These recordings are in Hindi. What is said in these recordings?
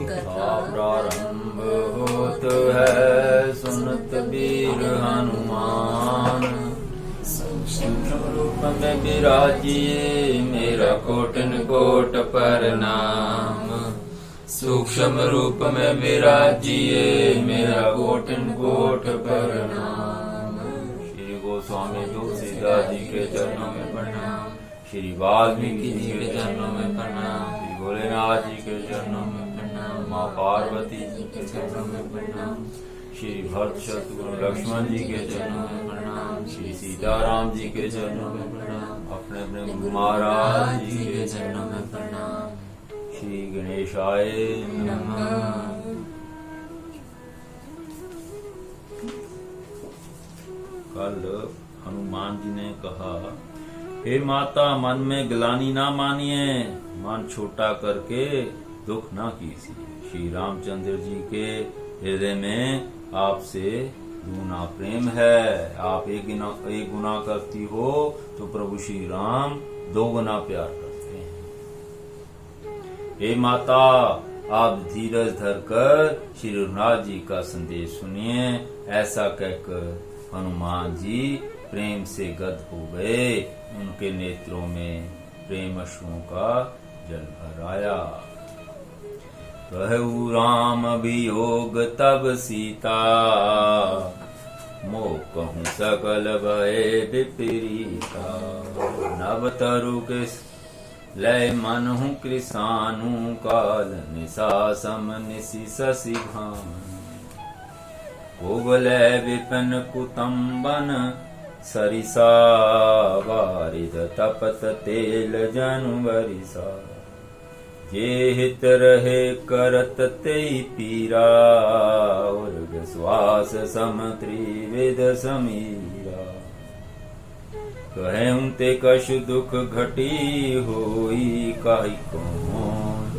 कथा प्रारंभ होत है, सुनत वीर हनुमान। सूक्ष्म रूप में विराजिए, मेरा कोटि कोट प्रणाम। सूक्ष्म रूप में विराजिए, मेरा कोटि कोट प्रणाम। श्री गोस्वामी तुलसीदास जी के चरणों में प्रणाम। श्री वाल्मीकि जी के चरणों में प्रणाम। श्री भोलेनाथ जी के चरणों में प्रणाम। माँ पार्वती जी के चरणों में प्रणाम। श्री भरत शत्रुघ्न लक्ष्मण जी के चरणों में प्रणाम। श्री सीताराम जी के चरणों में प्रणाम। अपने अपने गुरु महाराज जी के चरणों में प्रणाम। श्री गणेशाय नमः। कल हनुमान जी ने कहा, हे माता, मन में ग्लानि ना मानिए, मन छोटा करके दुख ना कीजिए। श्री रामचंद्र जी के हृदय में आपसे दूना प्रेम है। आप एक गुना करती हो तो प्रभु श्री राम 2 गुना प्यार करते हैं। हे माता, आप धीरज धरकर श्री रघुनाथ जी का संदेश सुनिए। ऐसा कहकर हनुमान जी प्रेम से गद हो गए। उनके नेत्रों में प्रेम अश्रुओं का जल भर आया। कहु राम वियोग तब सीता, मोह कहूँ सकल भय विपरीता। नव तरु के लय मन हूँ कृसानु, काल निशा सम निशि शशि भानु। कोवलय विपिन कुतुम्बन, सरिसा वारिद तपत तेल जनु बरिसा। जे हित रहे करत तेहि पीरा, उर्ग श्वास सम त्रिविध समीरा। कहऊँ ते कछु दुख घटी होई, काहि कौन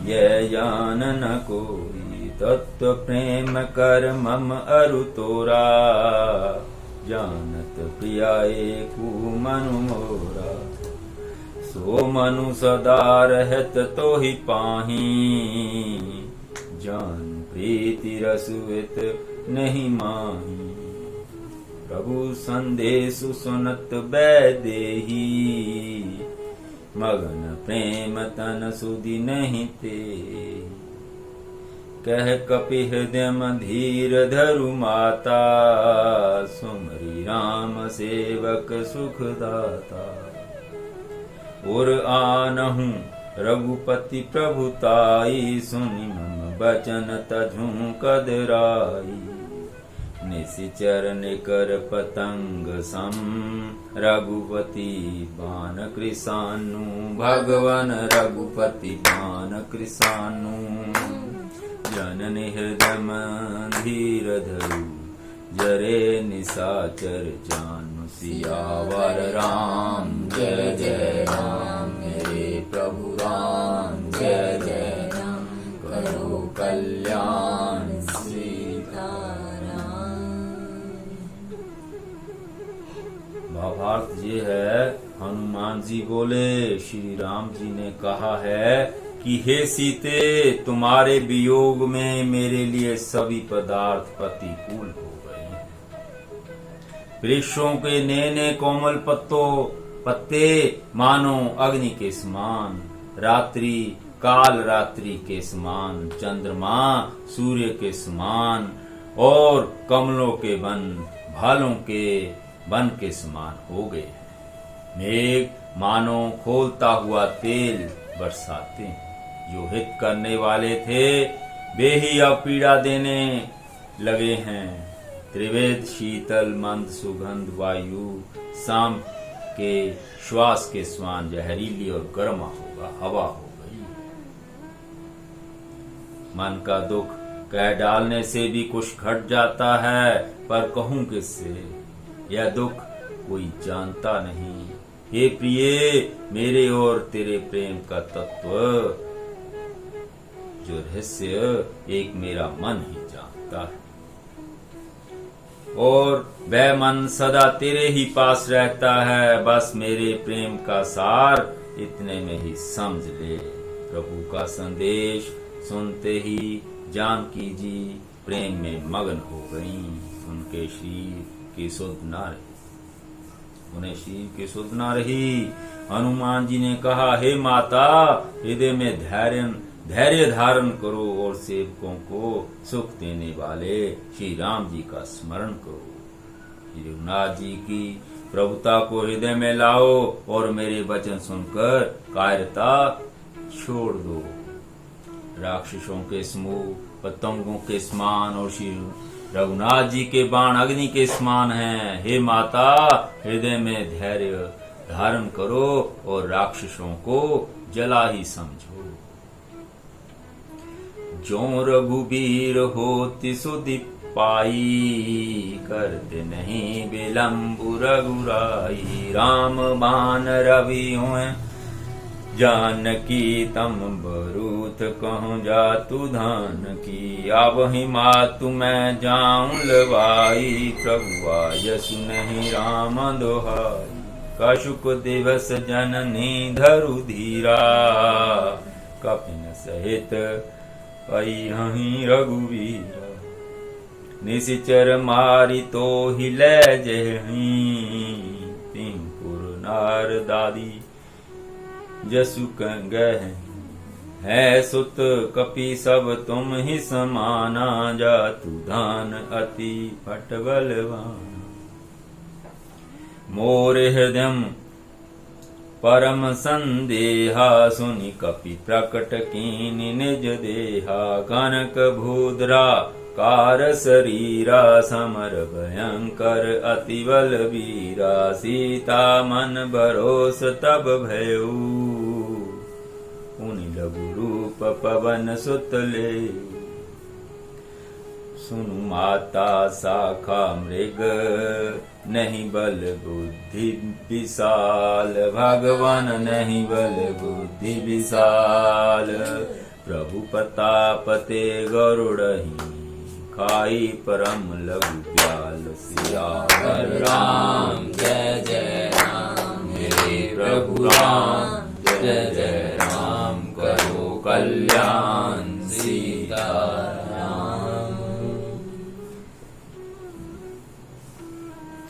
यह जान न कोई। तत्व प्रेम कर मम अरु तोरा, जानत प्रिया एकु मनु मोरा। सो मनु सदा रहत तोहि पाही, जान प्रीति रसुवित नहीं माही। प्रभु संदेशु सुनत बैदेही, मगन प्रेम तन सुधि नहीं ते। कह कपि हृदय धीर धरु माता, सुमरी राम सेवक सुखदाता। और आनहु रघुपति प्रभुताई, सुनि मम बचन तजु कदराई। निशिचर निकर पतंग सम, रघुपति बाण कृसानु। भगवन रघुपति बाण कृसानु। जननि हृदय धीर धरु, जरे निशाचर जानु। सियावर राम जय जय राम, मेरे प्रभु राम जय जय राम। करो कल्याण सीताराम। भावार्थ ये है, हनुमान जी बोले, श्री राम जी ने कहा है कि हे सीते, तुम्हारे वियोग में मेरे लिए सभी पदार्थ प्रतिकूल हो गए। वृक्षों के नैने कोमल पत्ते मानो अग्नि के समान, रात्रि काल रात्रि के समान, चंद्रमा सूर्य के समान, और कमलों के वन भालों के वन के समान हो गए। मेघ मानो खोलता हुआ तेल बरसाते हैं। जो हित करने वाले थे वे ही अब पीड़ा देने लगे हैं। त्रिवेद शीतल मंद सुगंध वायु, शाम के श्वास के समान जहरीली और गर्मा हवा हो गई। मन का दुख कह डालने से भी कुछ घट जाता है, पर कहूं किससे, यह दुख कोई जानता नहीं। हे प्रिय, मेरे और तेरे प्रेम का तत्व जो रहस्य एक मेरा मन ही जानता है, और वह मन सदा तेरे ही पास रहता है। बस मेरे प्रेम का सार इतने में ही समझ ले। प्रभु का संदेश सुनते ही जानकी जी प्रेम में मग्न हो गईं। उनके शरीर की सुध न रही, उन्हें शरीर की सुध न रही। हनुमान जी ने कहा, हे माता, हृदय में धैर्य धारण करो और सेवकों को सुख देने वाले श्री राम जी का स्मरण करो। श्री रघुनाथ जी की प्रभुता को हृदय में लाओ और मेरे वचन सुनकर कायरता छोड़ दो। राक्षसों के समूह पतंगों के समान और श्री रघुनाथ जी के बाण अग्नि के समान हैं। हे माता, हृदय में धैर्य धारण करो और राक्षसों को जला ही समझो। जो रघुबीर होति सुधि पाई, करते नहीं विलंब रघुराई। राम बान रवि हुए जानकी, तम बरूथ कहूँ जातु धान की। आवहि मातु मैं जाऊं लवाई, प्रभु आयसु नहीं राम दोहाई। कशुक दिवस जननी धरु धीरा, कपिन सहित पई रघुवीरा। निशिचर मारी तो हिले जही, तिंकुर नार दादी जसु गह। है सुत कपि सब तुम ही समाना, जातु धान अति पट बलवान। मोर हृदय परम संदेहा, सुनि कपि प्रकट कीन निज देहा। कनक भूद्रा कार शरीरा, समर भयंकर अति बलवीरा। सीता मन भरोस तब भयऊ, पुनि लघु रूप पवन सुत लेऊ। सुनु माता शाखा मृग, नहीं बल बुद्धि विशाल। भगवान नहीं बल बुद्धि विशाल। प्रभु प्रताप ते गरुड़हि, खाई परम लघु ब्याल। सियावर राम जय जय राम, मेरे प्रभु राम जय जय राम। करो कल्याण सीता राम।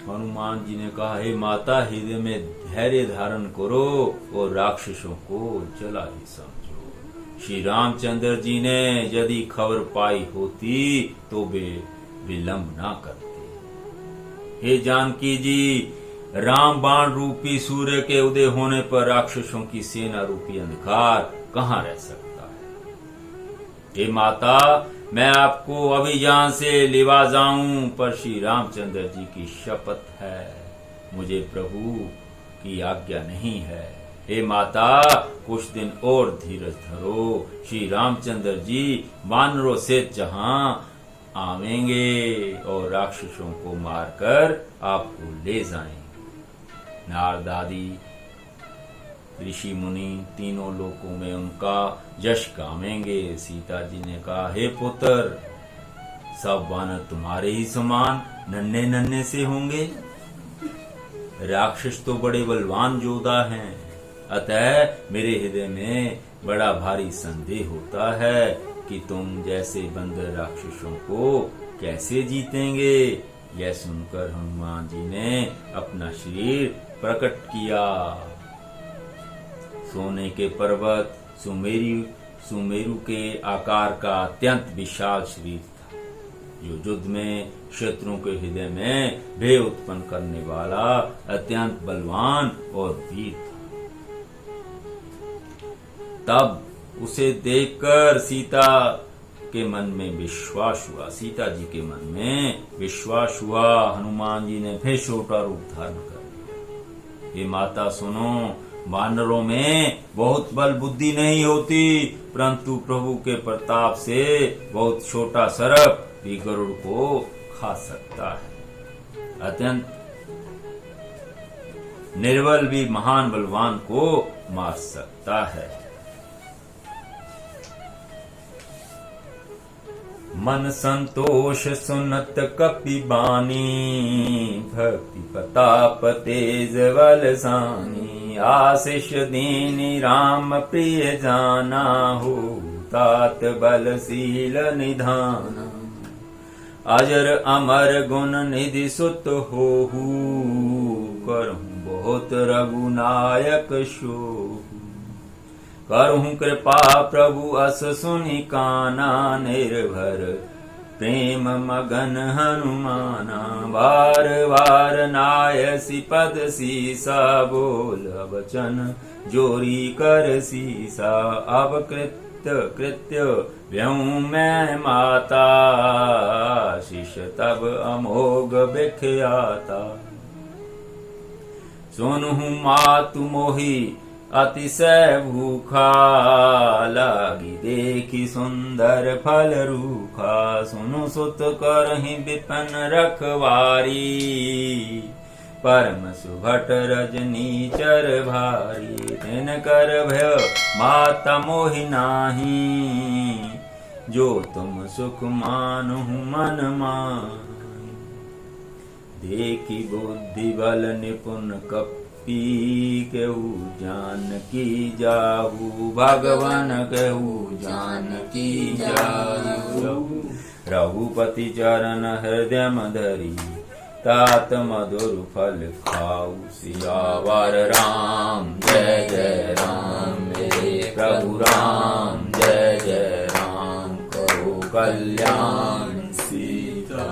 हनुमान जी ने कहा, हे माता, हृदय में धैर्य धारण करो और राक्षसों को जला ही समझो। श्री रामचंद्र जी ने यदि खबर पाई होती तो वे विलंब ना करते। हे जानकी जी, राम बाण रूपी सूर्य के उदय होने पर राक्षसों की सेना रूपी अंधकार कहाँ रह सकता है। हे माता, मैं आपको अभी यहाँ से लेवा जाऊं, पर श्री रामचंद्र जी की शपथ है, मुझे प्रभु की आज्ञा नहीं है। हे माता, कुछ दिन और धीरज धरो। श्री रामचंद्र जी वानरों से जहां आवेंगे और राक्षसों को मारकर आपको ले जाएंगे। नारद आदि ऋषि मुनि तीनों लोकों में उनका यश गावेंगे। सीता जी ने कहा, हे पुत्र, सब वानर तुम्हारे ही समान नन्हे नन्हे से होंगे। राक्षस तो बड़े बलवान योद्धा हैं, अतः मेरे हृदय में बड़ा भारी संदेह होता है कि तुम जैसे बंदर राक्षसों को कैसे जीतेंगे। यह सुनकर हनुमान जी ने अपना शरीर प्रकट किया। सोने के पर्वत सुमेरु के आकार का अत्यंत विशाल शरीर था, जो युद्ध में शत्रुओं के हृदय में भय उत्पन्न करने वाला अत्यंत बलवान और वीर था। तब उसे देखकर सीता के मन में विश्वास हुआ। सीता जी के मन में विश्वास हुआ। हनुमान जी ने फिर छोटा रूप धारण कर लिया। ये माता सुनो, वानरों में बहुत बल बुद्धि नहीं होती, परंतु प्रभु के प्रताप से बहुत छोटा सर्प भी गरुड़ को खा सकता है। अत्यंत निर्बल भी महान बलवान को मार सकता है। मन संतोष सुनत कपि बानी, भक्ति प्रताप तेज बल सानी। आशीष दीनी राम प्रिय जाना हो, तात बलशील निधान। अजर अमर गुण निधि सुत होहु, करहूँ बहुत रघुनायक शोहु। करहूँ कृपा प्रभु अस सुनि काना, निर्भर प्रेम मगन हनुमाना। बार बार नायसी पद सीसा, बोल वचन जोरी कर सीसा। अब कृत्य व्यूं मैं माता, शिष तब अमोघ बिख्याता। सुनहु मातु मोहि अतिशय भूखा, लागी देखी सुंदर फल रूखा। सुनु सुत करहि विपिन रखवारी, परम सुभट रजनीचर भारी। तिन कर भय माता मोहि नाही, जो तुम सुख मानहु मन माही। देखी बुद्धि बल निपुण कपी, केहू जानकी जाहू। भगवान केहू जानकी जाहू। रघुपति चरण हृदय धरी, तात मधुर फल खाऊ। सियावर राम जय जय राम, मेरे प्रभु राम जय जय राम। करो कल्याण सीता।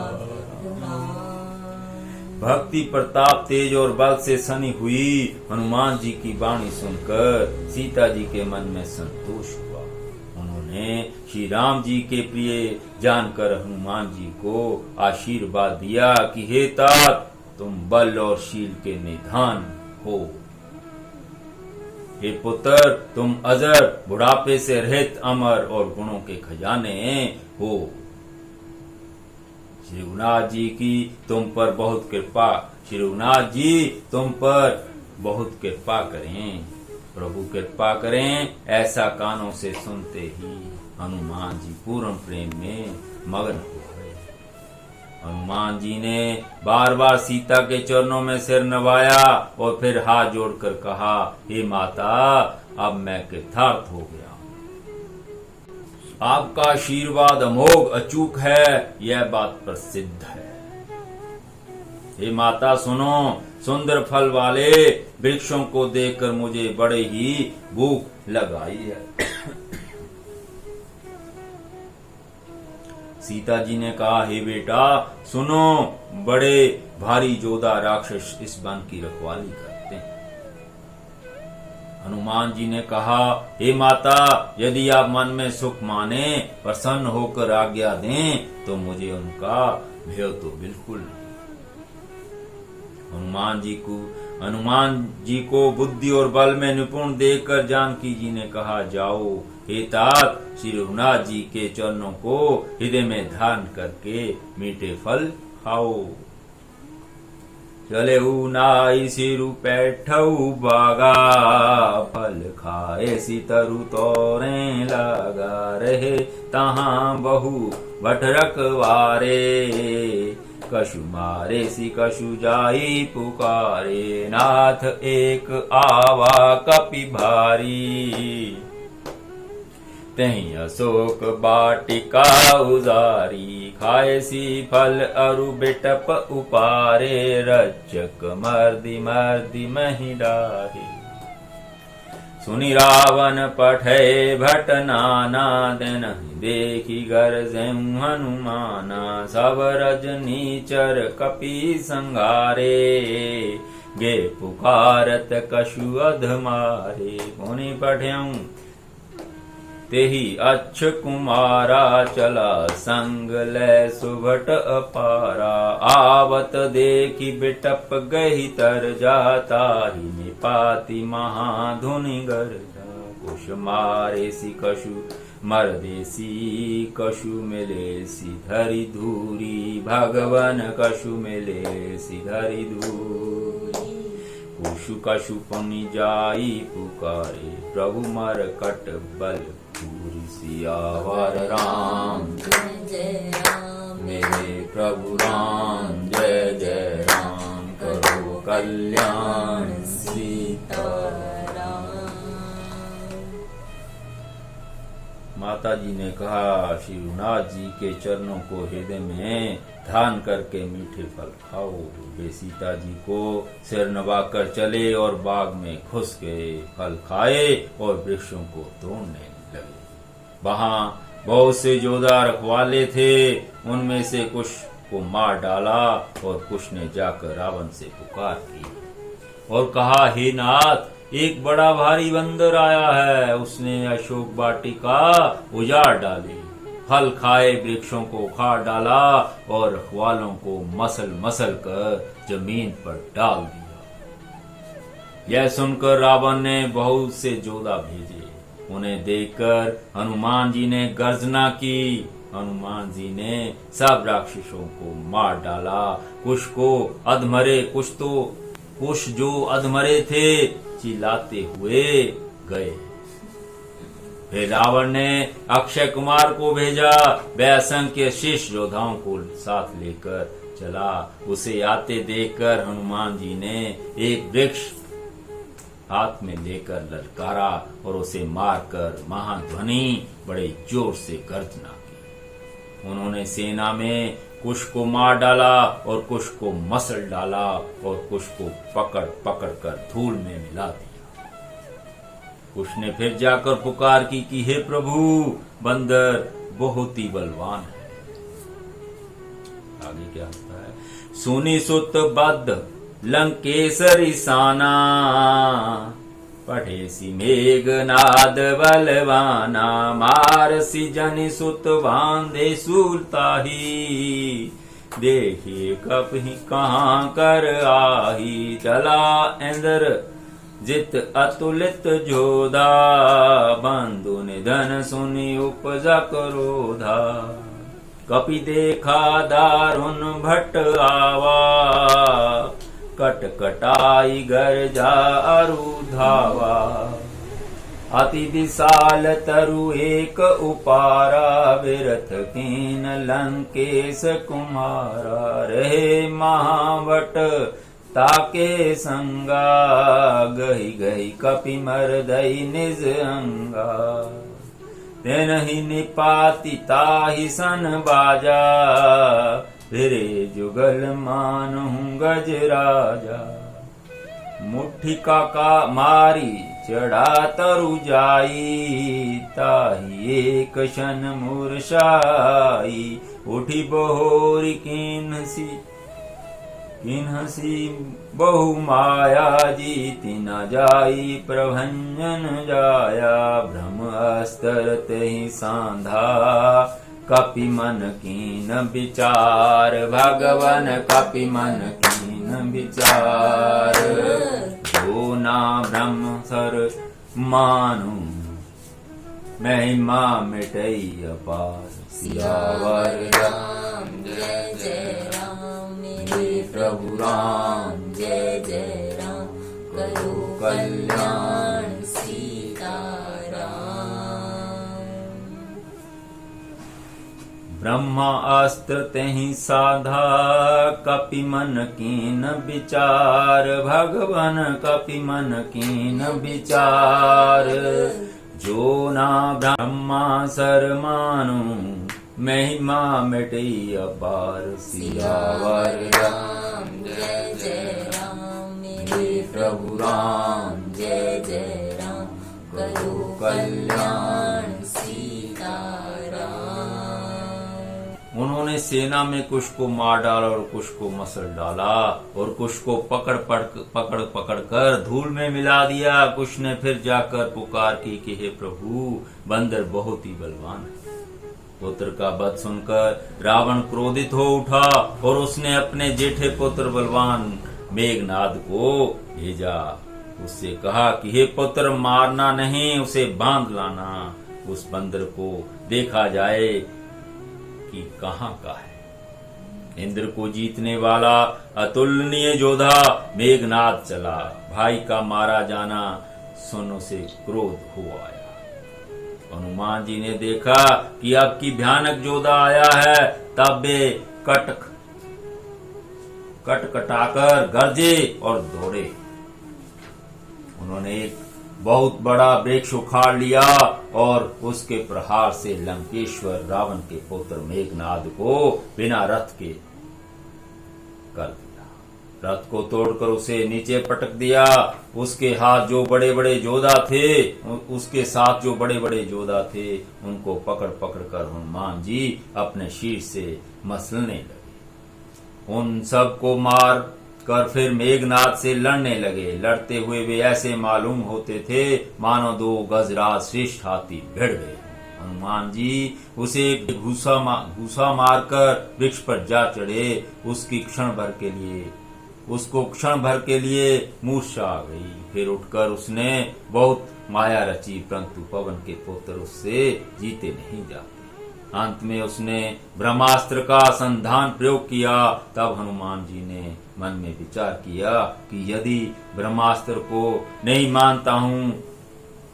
भक्ति प्रताप तेज और बल से सनी हुई हनुमान जी की वाणी सुनकर सीता जी के मन में संतोष हुआ। उन्होंने श्री राम जी के प्रिय जानकर हनुमान जी को आशीर्वाद दिया कि हे तात, तुम बल और शील के निधान हो। हे पुत्र, तुम अजर, बुढ़ापे से रहित, अमर और गुणों के खजाने हो। श्री रघुनाथ जी की तुम पर बहुत कृपा, श्री रघुनाथ जी तुम पर बहुत कृपा करें, प्रभु कृपा करें। ऐसा कानों से सुनते ही हनुमान जी पूर्ण प्रेम में मग्न हो गए। हनुमान जी ने बार बार सीता के चरणों में सिर नवाया और फिर हाथ जोड़कर कहा, हे माता, अब मैं कृतार्थ हो गया। आपका आशीर्वाद अमोघ अचूक है, यह बात प्रसिद्ध है। हे माता सुनो, सुंदर फल वाले वृक्षों को देखकर मुझे बड़े ही भूख लग आई है। सीता जी ने कहा, हे बेटा सुनो, बड़े भारी जोधा राक्षस इस वन की रखवाली करते हैं। हनुमान जी ने कहा, हे माता, यदि आप मन में सुख माने, प्रसन्न होकर आज्ञा दें, तो मुझे उनका भय तो बिल्कुल नहीं। हनुमान जी को बुद्धि और बल में निपुण देखकर जानकी जी ने कहा, जाओ हे तात, श्री रघुनाथ जी के चरणों को हृदय में धारण करके मीठे फल खाओ। चले नाई सिरु पैठऊ बागा, फल खाए सितरु तोरे लगा। रहे तहाँ बहु भटरक वारे, कछु मारे सी कछु जाई पुकारे। नाथ एक आवा कपि भारी, तहीं अशोक बाटिका उजारी। खाए सी फल अरु बिटप उपारे, रज्जक मर्दि मर्दि महि डारे। सुनि रावण पठे भट नाना, दिन देखी गरजें हनुमाना। सब रजनीचर कपि संघारे, गे पुकारत कछु अधमारे। पुनि पठ्यऊं तेहि अच्छ कुमारा, चला संग लै सुभट अपारा। आवत देखी बिटप गही तर जाता, ही निपाति महाधुनि गर्जा। कुश मारे सी कछु मरदेसी, कछु मिले सी धरि धूरी। भगवन कछु मिले सी धरि धूरी। कुशु कछु पुनि जाई पुकारे, प्रभु मरकट बल पूरी। सियावर राम जय जय राम, मेरे प्रभु राम जय जय राम। करो कल्याण सीता। राम। माता माता जी ने कहा, शिवनाथ जी के चरणों को हृदय में ध्यान करके मीठे फल खाओ। वे सीता जी को सिर नवाकर चले और बाग में घुस गए, फल खाए और वृक्षों को तोड़ने लगे। वहां बहुत से जोधा रखवाले थे, उनमें से कुछ को मार डाला और कुछ ने जाकर रावण से पुकार की और कहा, हे नाथ, एक बड़ा भारी बंदर आया है, उसने अशोक वाटिका उजाड़ डाली, फल खाए वृक्षों को उखाड़ डाला और रखवालों को मसल मसल कर जमीन पर डाल दिया। यह सुनकर रावण ने बहुत से जोधा भेजे। उन्हें देखकर हनुमान जी ने गर्जना की। हनुमान जी ने सब राक्षसों को मार डाला। कुछ को अधमरे, कुछ जो अधमरे थे चिल्लाते हुए गए। फिर रावण ने अक्षय कुमार को भेजा। वह असंख्य शेष योद्धाओं को साथ लेकर चला। उसे आते देखकर हनुमान जी ने एक वृक्ष हाथ में लेकर ललकारा और उसे मारकर महाध्वनि बड़े जोर से गर्जना की। उन्होंने सेना में कुछ को मार डाला और कुछ को मसल डाला और कुछ को पकड़ पकड़ कर धूल में मिला दिया। कुछ ने फिर जाकर पुकार की कि हे प्रभु, बंदर बहुत ही बलवान है। आगे क्या होता है? सुनी सुत बद्ध लंकेसरी साना, पठेसी मेघनाद बलवाना, मारसी जनि सुत बांधे सुलताही, देखिए कप ही कहाँ कर आही, चला इंद्र जित अतुलित जोधा, बंधु निधन सुनी उपजा क्रोधा, कपि देखा दारुण भट्ट आवा, कटकटाई गर्जा अरु धावा, अति विशाल तरु एक उपारा, विरथ कीन लंकेश कुमारा, रहे महावट ताके संगा, गही गही कपि मरदई निज अंगा, तेनहि निपाति ताहि सन बाजा, फिरे जुगल मानहु गज राजा, मुट्ठी का मारी चढ़ा तरु जाई, ताहि एक शन मूर्छाई, उठी बहोरी किन्हसी बहु माया, जीति न जाई प्रभंजन जाया, भ्रम अस्तर तेहि सांधा, कपि मन कीन विचार, भगवन कपि मन कीन विचार, जो ना ब्रह्म सर मानु, महिमा मिटई अपार, सियावर राम जय जय राम, मेरे प्रभु राम जय जय राम, करो कल्याण सीता राम। ब्रह्मास्त्र तेहि साधा, कपि मन कीन विचार, भगवन कपि मन कीन विचार, जो ना ब्रह्मा सर मानु, महिमा मिटई अपार, सियावर राम जय जय राम, मेरे प्रभु राम जय जय राम, करो कल्याण सीता राम। उन्होंने सेना में कुछ को मार डाला और कुछ को मसल डाला और कुछ को पकड़ पकड़ कर धूल में मिला दिया। कुछ ने फिर जाकर पुकार की कि हे प्रभु, बंदर बहुत ही बलवान है। पुत्र का वध सुनकर रावण क्रोधित हो उठा और उसने अपने जेठे पुत्र बलवान मेघनाद को भेजा। उससे कहा कि हे पुत्र, मारना नहीं, उसे बांध लाना। उस बंदर को देखा जाए कि कहाँ का है। इंद्र को जीतने वाला अतुलनीय योद्धा मेघनाद चला। भाई का मारा जाना सुन उसे क्रोध हो आया। हनुमान जी ने देखा कि अब की भयानक योद्धा आया है, तब वे कटकटाकर गरजे और दौड़े। उन्होंने एक बहुत बड़ा वृक्ष उखाड़ लिया और उसके प्रहार से लंकेश्वर रावण के पुत्र मेघनाद को बिना रथ के कर दिया। रथ को तोड़कर उसे नीचे पटक दिया। उसके हाथ जो बड़े बड़े योद्धा थे, उसके साथ जो बड़े बड़े योद्धा थे, उनको पकड़ पकड़ कर हनुमान जी अपने शीर से मसलने लगे। उन सब को मार कर फिर मेघनाद से लड़ने लगे। लड़ते हुए वे ऐसे मालूम होते थे मानो 2 गजराज श्रेष्ठ हाथी भिड़ गए। हनुमान जी उसे घूसा मारकर वृक्ष पर जा चढ़े। उसको क्षण भर के लिए मूर्छा आ गई। फिर उठकर उसने बहुत माया रची, परंतु पवन के पुत्र उससे जीते नहीं जाते। अंत में उसने ब्रह्मास्त्र का संधान प्रयोग किया। तब हनुमान जी ने मन में विचार किया कि यदि ब्रह्मास्त्र को नहीं मानता हूं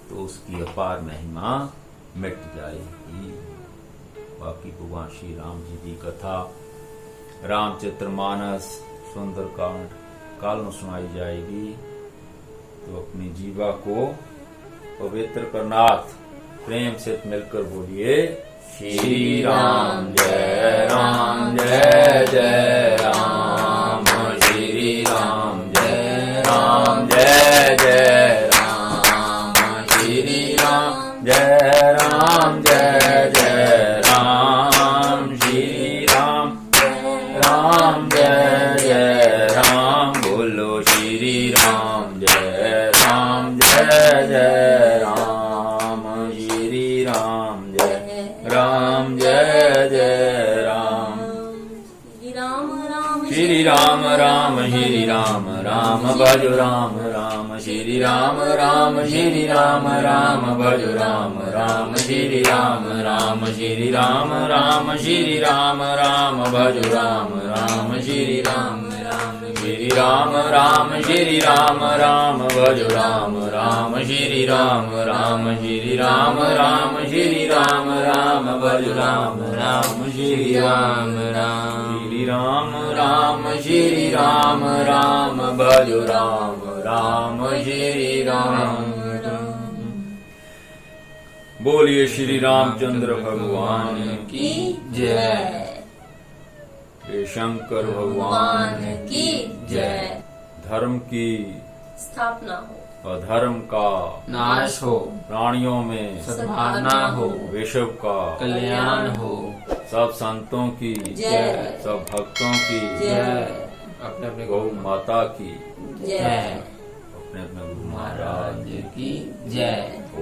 तो उसकी अपार महिमा मिट जाएगी। बाकी भगवान श्री राम जी की कथा रामचरितमानस सुंदरकांड काल में सुनाई जाएगी। तो अपनी जीवा को पवित्र करनाथ प्रेम से मिलकर बोलिए श्री राम जय राम जय जय राम, श्री राम जय राम जय जय राम, श्री राम जय राम जय जय राम, श्री राम राम जय जय राम। बोलो श्री राम जय राम जय जय राम, श्री राम जय राम जय जय राम। श्री राम राम श्री राम राम भजो राम राम, श्री राम राम श्री राम राम भजो राम राम, श्री राम राम श्री राम राम श्री राम राम भजो राम राम, श्री राम श्री राम राम श्री राम राम भजो राम राम, श्री राम श्री राम राम श्री राम राम भजो राम राम, श्री राम श्री राम श्री राम राम भजो राम राम, श्री राम। बोलिए श्री रामचंद्र भगवान की जय, श्री शंकर भगवान की जय। धर्म की स्थापना हो, अधर्म का नाश हो, प्राणियों में सद्भावना हो, विश्व का कल्याण हो। सब संतों की जय, सब भक्तों की जय, अपने अपने गौ माता की जय, अपने अपने गुरु महाराज महाराज की जय। ओ